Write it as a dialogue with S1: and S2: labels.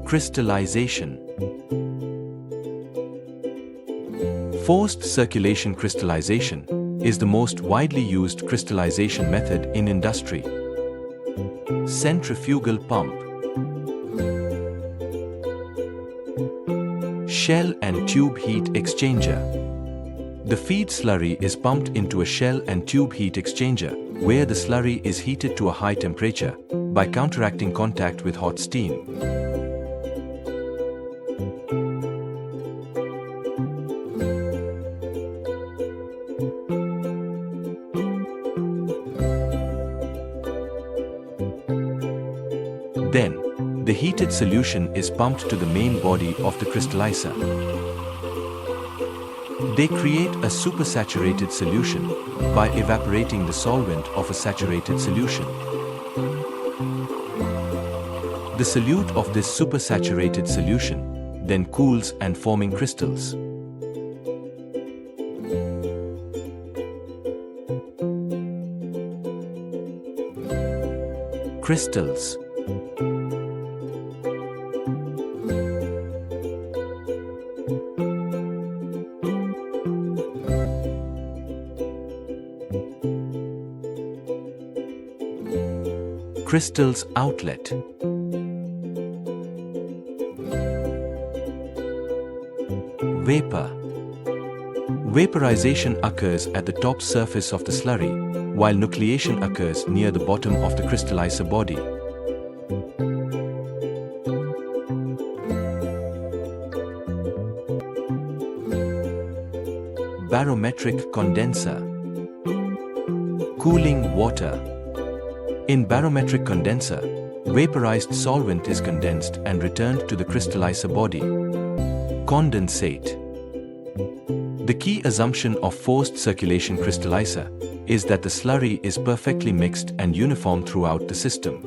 S1: Crystallization. Forced circulation crystallization is the most widely used crystallization method in industry. Centrifugal pump. Shell and tube heat exchanger. The feed slurry is pumped into a shell and tube heat exchanger, where the slurry is heated to a high temperature by counteracting contact with hot steam. Then, the heated solution is pumped to the main body of the crystallizer. They create a supersaturated solution by evaporating the solvent of a saturated solution. The solute of this supersaturated solution then cools and forming crystals. Crystals. Crystals outlet. Vapor. Vaporization occurs at the top surface of the slurry, while nucleation occurs near the bottom of the crystallizer body. Barometric condenser. Cooling water. In barometric condenser, vaporized solvent is condensed and returned to the crystallizer body. Condensate. The key assumption of forced circulation crystallizer is that the slurry is perfectly mixed and uniform throughout the system.